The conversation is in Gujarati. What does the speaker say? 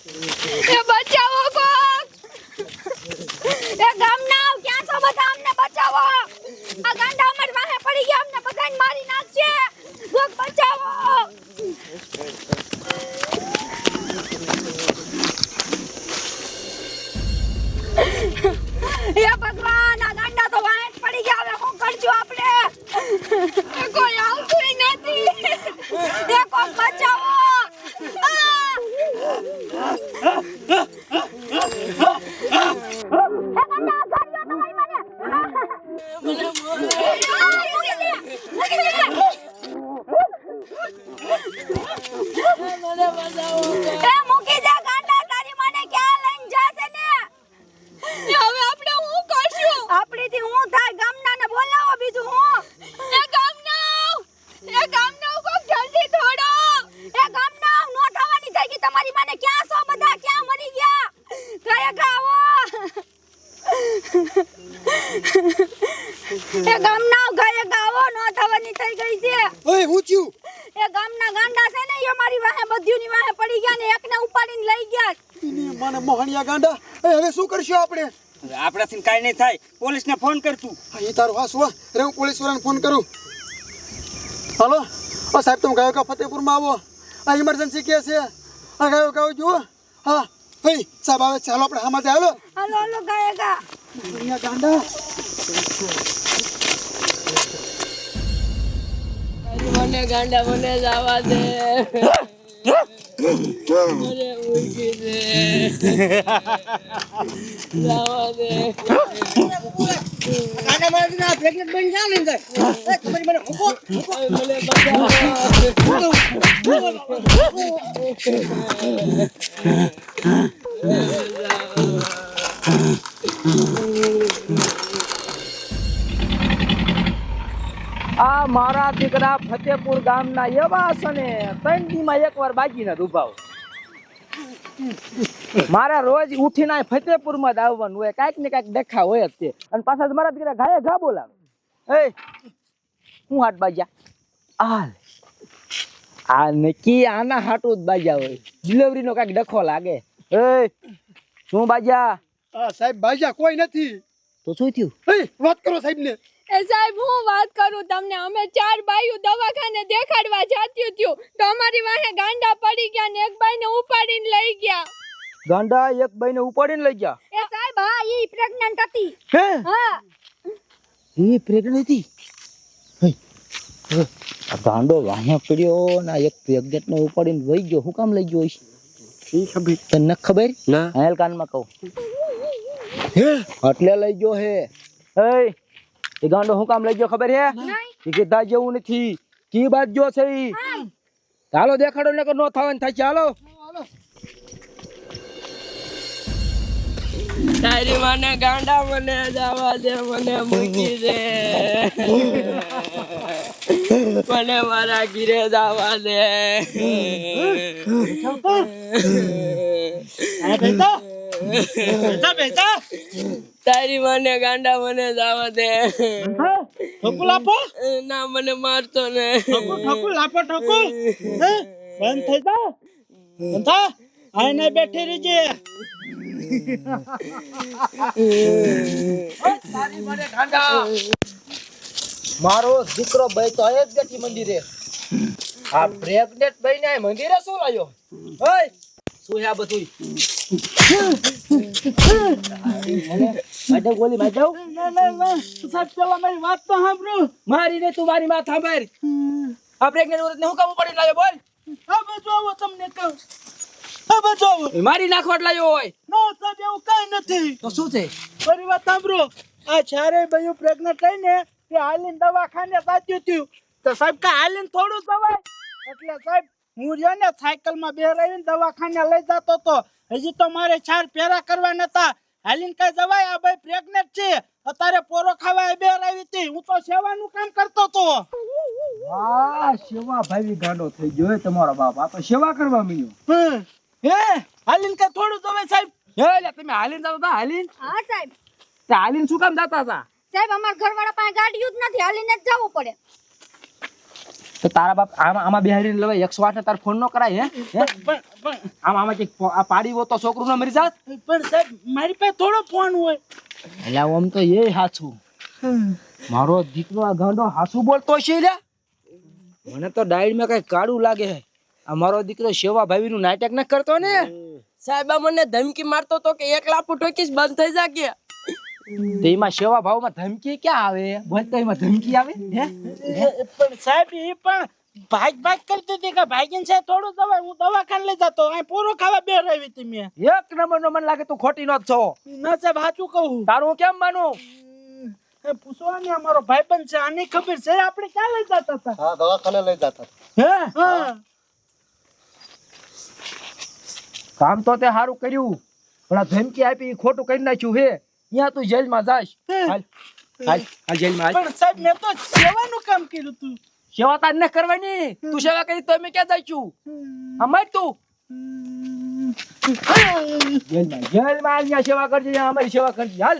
એ બચાવો કોક એ ગામના ક્યાં છો બધા અમને બચાવો આ ગાંડા અમાર વાહે પડી ગયા અમને બધાને મારી નાખશે કોક બચાવો એ ભગવાન આ ગાંડા તો વાહે પડી ગયા હવે શું કરજો આપણે કોઈ આવતું નથી એ કોક બચાવો એ ગામના ઘરે ગાવો નો થવાની થઈ ગઈ છે ઓય હું થયું એ ગામના ગાંડા છે ને એ મારી વાહે બધ્યુની વાહે પડી ગયા ને એકને ઉપાડીને લઈ ગયા ઇની મને મોહણિયા ગાંડા એ હવે શું કરશું આપણે આપણાથી કાઈ નહીં થાય પોલીસને ફોન કર તું એ તારું હાસુ રે હું પોલીસ વાળાને ફોન કરું હાલો ઓ સાહેબ તમે ગાયો કા ફતેપુરમાં આવો આ ઇમરજન્સી કેસ છે આ ગાયો જુઓ હા હે સાહેબ આવે ચાલો આપણે આમાં હાલો હાલો હાલો ગાયગા મોહણિયા ગાંડા મને ગાંડા મને જવા દે મને ઉઠી દે જવા દે ગાંડા મારી ના પ્રેગ્નેન્ટ બની જા ને તમારી મને હુકો મને બચાવો આ મારા દીકરા ફતેપુર ગામના એવા છે ને 3 દીમાં એકવાર બાજીને રૂભાવ મારા રોજ ઉઠીને ફતેપુરમાં જ આવવાનું હોય કાંઈક ને કાંઈક દેખા હોય જ તે અને પાછા મારા દીકરા ઘાએ ઘા બોલાવે એ હું હાટ બાજ્યા આ નક્કી આના હાટું જ બાજ્યા હોય ડિલિવરીનો કાંઈક ડખો લાગે એ શું બાજ્યા સાહેબ બાજા કોઈ નથી તો શું થયું વાત કરો સાહેબ ને એ સાહેબ હું વાત કરું તમને અમે 4 બાઈઓ દવાખાને દેખાડવા જાત્યું થયું તો અમારી વાહે ગાંડા પડી ગયા ને એક બાઈને ઉપાડીને લઈ ગયા ગાંડા એક બાઈને ઉપાડીને લઈ ગયા એ સાહેબ હા ઈ પ્રેગ્નન્ટ હતી હે હા એ પ્રેગ્નન્ટ હતી આ ગાંડો વાહે પડ્યો ને એક પ્રેગ્નન્ટ ને ઉપાડીને લઈ ગયો હું કામ લઈ ગયો હશે સી ખબર તને ખબર ના હાલ કાનમાં કહું હે એટલે લઈ ગયો હે એ ગાંડો હું કામ લઈ ગયો ખબર હે એ કીધા જેવું નથી કી બાત જો છે ઈ ચાલો દેખાડો ને કે નો થવાનું થાય ચાલો તારી મને ગાંડા મને જવા દે મને મૂકી દે મને મારા ઘીરે જવા દે તારી મને ગાંડા મને જવા દે ઠોકુ લાપો ના મને મારતો ને ઠોકુ લાપો ઠોકુ બંધ થઈ જા બંધ થા આઈને બેઠી રહીજે તારી મને ગાંડા મારો દીકરો ભાઈ તો આયે જ ગટી મંદિરે આ પ્રેગ્નેન્ટ ભાઈને આ મંદિરે શું લાયો ઓય શું હે બધું માધવ ગોલી માધવ ના સાહેબ પેલા મારી વાત તો સાંભળો મારી ને તું મારી વાત સાંભળ આ પ્રેગ્નેન્ટ ઓરત ને હું કામ ઉપાડી લાયો બોલ આ બચાવો તમને કહું આ બચાવો મારી નાખવાટ લાયો હોય નો સાહેબ એવું કઈ નથી તો શું છે મારી વાત સાંભળો આ ચારે ભાઈઓ પ્રેગ્નેન્ટ થઈને તે હાલીને દવાખાને સાચ્યું થયું તો સાહેબ કા હાલીને થોડું જવાય એટલે સાહેબ હું રહ્યો ને સાયકલમાં બેરાવીને દવાખાને લઈ જતો તો હજી તો મારે 4 ફેરા કરવા નતા હાલીને કઈ જવાય આ ભાઈ પ્રેગ્નેન્ટ છે અત્યારે પોરો ખાવા બેરાવી હતી હું તો સેવાનું કામ કરતો તો વાહ સેવા ભાઈ ગાંડો થઈ ગયો તમારો બાપ આ તો સેવા કરવા મળ્યો હે હાલીને કઈ થોડું જવાય સાહેબ હે લે તમે હાલીને જતા હતા હાલીને હા સાહેબ તે હાલીને શું કામ જતા હતા સાહેબ અમાર ઘરવાળા પાસે ગાડીઓ જ નથી હાલીને જ જવું પડે તો તારા બાપ આમાં બિહારીને લેવાય 108 ને તાર ફોન નો કરાય હે પણ આમાં કઈક પાડી હો તો છોકરું ન મરી જાત. પણ સાહેબ મારી પાસે થોડો ફોન હોય. એટલે આમ તો એ હાચું મારો દીકરો આ ગાંડો હાસું બોલતો છે લે. મને તો ડાયડ માં કઈ કાળું લાગે છે. આ મારો દીકરો સેવા ભાવી નું નાટક ન કરતો ને. સાહેબ મને ધમકી મારતો તો કે 1 લાખ ઠોકીશ બંધ થઈ જાકે. તેમાં સેવા ભાવમાં ધમકી ક્યાં આવે? બોલતો એમાં ધમકી આવે હે? પણ સાહેબ એ પણ ભાગ કરતી હતી કે ભાગીને છે થોડું દવાઈ હું દવાખાને લઈ જતો અહીં પૂરો ખાવા બેરાવી હતી મેં. એક નંબર નો મને લાગે તું ખોટી નો જ છો. ના સાહેબ સાચું કહું. તારું કેમ માનું? પૂછવાની અમારો ભાઈબંધ છે આની ખબર છે આપણે ક્યાં લઈ જતા હતા. હા દવાખાને લઈ જતા હે હા કામ તો તે સારું કર્યું પણ આ ધમકી આપી ઈ ખોટું કરી નાખ્યું હે. અહીંયા તું જેલમાં જાશ. હાલ હાલ હાલ જેલમાં હાલ. પણ સાહેબ મેં તો સેવાનું કામ કર્યું તું. સેવા તાર ન કરવાની. તું સેવા કરી તો અમે ક્યાં જઈશું? અમાર તું જેલમાં અહીંયા સેવા કરજે, અમારી સેવા કરજે. હાલ